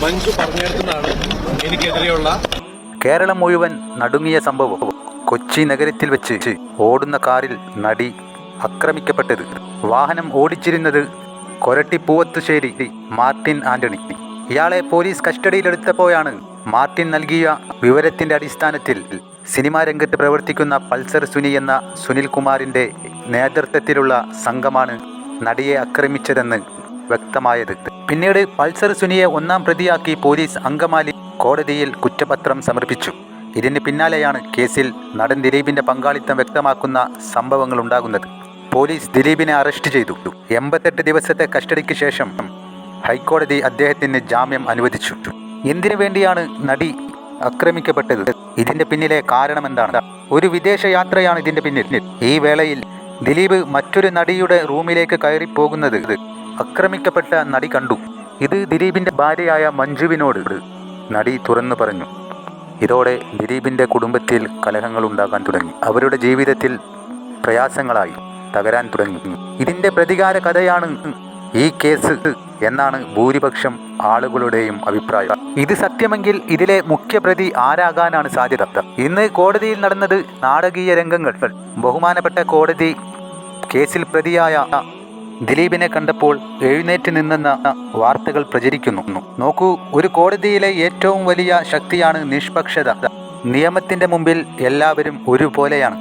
മഞ്ജു പറഞ്ഞെടുക്കുന്നതാണ് എനിക്കെതിരെയുള്ള. കേരളം മുഴുവൻ നടുങ്ങിയ സംഭവം. കൊച്ചി നഗരത്തിൽ വെച്ച് ഓടുന്ന കാറിൽ നടി ആക്രമിക്കപ്പെട്ടത്. വാഹനം ഓടിച്ചിരുന്നത് കൊരട്ടിപ്പൂവത്തുശ്ശേരി മാർട്ടിൻ ആന്റണി. ഇയാളെ പോലീസ് കസ്റ്റഡിയിലെടുത്തപ്പോഴാണ് മാർട്ടിൻ നൽകിയ വിവരത്തിന്റെ അടിസ്ഥാനത്തിൽ സിനിമാ രംഗത്ത് പ്രവർത്തിക്കുന്ന പൾസർ സുനി എന്ന സുനിൽകുമാറിന്റെ നേതൃത്വത്തിലുള്ള സംഘമാണ് നടിയെ ആക്രമിച്ചതെന്ന് വ്യക്തമായത്. പിന്നീട് പൾസർ സുനിയെ ഒന്നാം പ്രതിയാക്കി പോലീസ് അങ്കമാലി കോടതിയിൽ കുറ്റപത്രം സമർപ്പിച്ചു. ഇതിന് പിന്നാലെയാണ് കേസിൽ നടൻ ദിലീപിന്റെ പങ്കാളിത്തം വ്യക്തമാക്കുന്ന സംഭവങ്ങൾ ഉണ്ടാകുന്നത്. പോലീസ് ദിലീപിനെ അറസ്റ്റ് ചെയ്തു. 88 ദിവസത്തെ കസ്റ്റഡിക്ക് ശേഷം ഹൈക്കോടതി അദ്ദേഹത്തിന് ജാമ്യം അനുവദിച്ചു. എന്തിനു വേണ്ടിയാണ് നടി ആക്രമിക്കപ്പെട്ടത്? ഇതിന്റെ പിന്നിലെ കാരണമെന്താണ്? ഒരു വിദേശ യാത്രയാണ് ഇതിന്റെ പിന്നിൽ. ഈ വേളയിൽ ദിലീപ് മറ്റൊരു നടിയുടെ റൂമിലേക്ക് കയറി പോകുന്നത് ആക്രമിക്കപ്പെട്ട നടി കണ്ടു. ഇത് ദിലീപിന്റെ ഭാര്യയായ മഞ്ജുവിനോട് നടി തുറന്നു പറഞ്ഞു. ഇതോടെ ദിലീപിന്റെ കുടുംബത്തിൽ കലഹങ്ങൾ ഉണ്ടാകാൻ തുടങ്ങി. അവരുടെ ജീവിതത്തിൽ പ്രയാസങ്ങളായി തകരാൻ തുടങ്ങി. ഇതിന്റെ പ്രതികാര കഥയാണ് ഈ കേസ് എന്നാണ് ഭൂരിപക്ഷം ആളുകളുടെയും അഭിപ്രായം. ഇത് സത്യമെങ്കിൽ ഇതിലെ മുഖ്യപ്രതി ആരാകാനാണ് സാധ്യത? ഇന്ന് കോടതിയിൽ നടന്നത് നാടകീയ രംഗങ്ങൾ. ബഹുമാനപ്പെട്ട കോടതി കേസിൽ പ്രതിയായ ദിലീപിനെ കണ്ടപ്പോൾ എഴുന്നേറ്റ് നിന്നെന്ന വാർത്തകൾ പ്രചരിക്കുന്നു. നോക്കൂ, ഒരു കോടതിയിലെ ഏറ്റവും വലിയ ശക്തിയാണ് നിഷ്പക്ഷത. നിയമത്തിന്റെ മുമ്പിൽ എല്ലാവരും ഒരുപോലെയാണ്.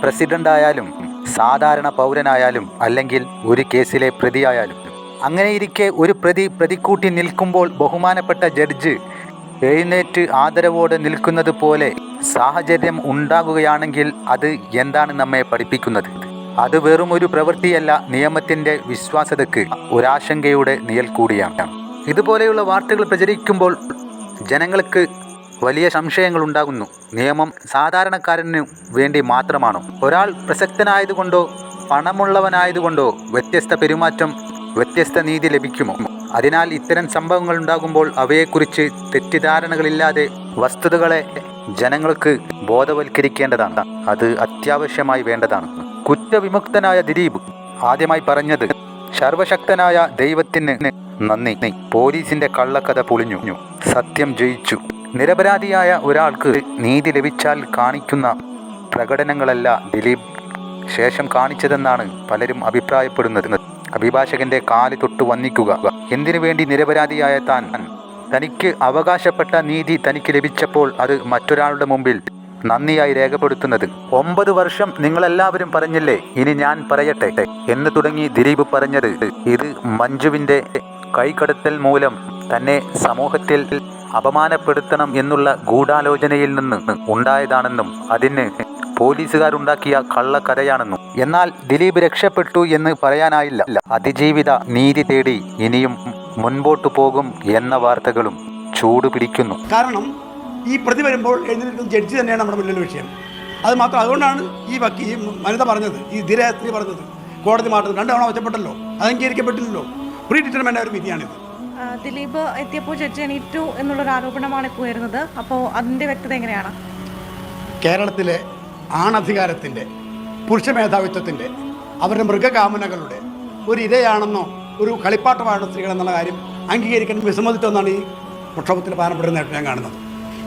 പ്രസിഡന്റ് ആയാലും സാധാരണ പൗരനായാലും അല്ലെങ്കിൽ ഒരു കേസിലെ പ്രതിയായാലും. അങ്ങനെയിരിക്കെ ഒരു പ്രതിക്കൂട്ടി നിൽക്കുമ്പോൾ ബഹുമാനപ്പെട്ട ജഡ്ജ് എഴുന്നേറ്റ് ആദരവോടെ നിൽക്കുന്നത് പോലെ സാഹചര്യം ഉണ്ടാകുകയാണെങ്കിൽ അത് എന്താണ് നമ്മെ പഠിപ്പിക്കുന്നത്? അത് വെറും ഒരു പ്രവൃത്തിയല്ല, നിയമത്തിന്റെ വിശ്വാസ്യതയ്ക്ക് ഒരാശങ്കയുടെ നിഴൽ കൂടിയാണ്. ഇതുപോലെയുള്ള വാർത്തകൾ പ്രചരിക്കുമ്പോൾ ജനങ്ങൾക്ക് വലിയ സംശയങ്ങൾ ഉണ്ടാകുന്നു. നിയമം സാധാരണക്കാരന് വേണ്ടി മാത്രമാണോ? ഒരാൾ പ്രസക്തനായതുകൊണ്ടോ പണമുള്ളവനായതുകൊണ്ടോ വ്യത്യസ്ത പെരുമാറ്റം, വ്യത്യസ്ത നീതി ലഭിക്കുമോ? അതിനാൽ ഇത്തരം സംഭവങ്ങൾ ഉണ്ടാകുമ്പോൾ അവയെക്കുറിച്ച് തെറ്റിദ്ധാരണകളില്ലാതെ വസ്തുതകളെ ജനങ്ങൾക്ക് ബോധവൽക്കരിക്കേണ്ടതാണ്. അത് അത്യാവശ്യമായി വേണ്ടതാണ്. കുറ്റവിമുക്തനായ ദിലീപ് ആദ്യമായി പറഞ്ഞത് സർവശക്തനായ ദൈവത്തിന് നന്ദി. പോലീസിന്റെ കള്ളക്കഥ പൊളിഞ്ഞു, സത്യം ജയിച്ചു. നിരപരാധിയായ ഒരാൾക്ക് നീതി ലഭിച്ചാൽ കാണിക്കുന്ന പ്രകടനങ്ങളല്ല ദിലീപ് ശേഷം കാണിച്ചതെന്നാണ് പലരും അഭിപ്രായപ്പെടുന്നത്. അഭിഭാഷകന്റെ കാല് തൊട്ട് വന്ദിക്കുക. എന്തിനു വേണ്ടി? നിരപരാധിയായ തനിക്ക് അവകാശപ്പെട്ട നീതി തനിക്ക് ലഭിച്ചപ്പോൾ അത് മറ്റൊരാളുടെ മുമ്പിൽ നന്ദിയായി രേഖപ്പെടുത്തുന്നത്. 9 വർഷം നിങ്ങളെല്ലാവരും പറഞ്ഞില്ലേ, ഇനി ഞാൻ പറയട്ടെ എന്ന് തുടങ്ങി ദിലീപ് പറഞ്ഞത് ഇത് മഞ്ജുവിന്റെ കൈകടത്തൽ മൂലം തന്നെ സമൂഹത്തിൽ അപമാനപ്പെടുത്തണം എന്നുള്ള ഗൂഢാലോചനയിൽ നിന്ന് ഉണ്ടായതാണെന്നും അതിന് പോലീസുകാരുണ്ടാക്കിയ കള്ളക്കഥയാണെന്നും. എന്നാൽ ദിലീപ് രക്ഷപ്പെട്ടു എന്ന് പറയാനായില്ല. അതിജീവിത നീതി തേടി ഇനിയും മുൻപോട്ടു പോകും എന്ന വാർത്തകളും ചൂട് പിടിക്കുന്നു. കാരണം ഈ പ്രതി വരുമ്പോൾ എഴുന്നേൽക്കുന്ന ജഡ്ജി തന്നെയാണ് നമ്മുടെ മുന്നിലുള്ള വിഷയം. അത് മാത്രം അതുകൊണ്ടാണ് ഈ വനിത പറഞ്ഞത്, ഈ ധീരയാത്രി പറഞ്ഞത് കോടതി മാറ്റം 2 തവണ ഒറ്റപ്പെട്ടല്ലോ, അത് അംഗീകരിക്കപ്പെട്ടില്ലല്ലോ. പ്രീ ഡിറ്റർമിൻ്റ് ഒരു വിധിയാണിത്. ദിലീപ് എത്തിയപ്പോൾ ജഡ്ജി എണീറ്റു എന്നുള്ളൊരു ആരോപണമാണ് ഇപ്പോൾ വരുന്നത്. അപ്പോൾ അതിൻ്റെ വ്യക്തത എങ്ങനെയാണ്? കേരളത്തിലെ ആണധികാരത്തിൻ്റെ, പുരുഷ മേധാവിത്വത്തിൻ്റെ, അവരുടെ മൃഗകാമനകളുടെ ഒരു ഇരയാണെന്നോ ഒരു കളിപ്പാട്ടമാണ് സ്ത്രീകളെന്നുള്ള കാര്യം അംഗീകരിക്കാൻ വിസമ്മതിച്ചെന്നാണ് ഈ പ്രക്ഷോഭത്തിൽ പാരപ്പെടുന്നതായിട്ട് ഞാൻ കാണുന്നത്.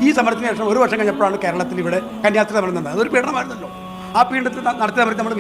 ഈ സമരത്തിന് ശേഷം 1 വർഷം കഴിഞ്ഞപ്പോഴാണ് കേരളത്തിൽ ഇവിടെ കന്യാസ്ത്രീ സമരം നടന്നത്. അതൊരു പീഡനമായിരുന്നല്ലോ. ആ പീഡനത്തിൽ നടത്തിയ സമരത്തിൽ നമ്മൾ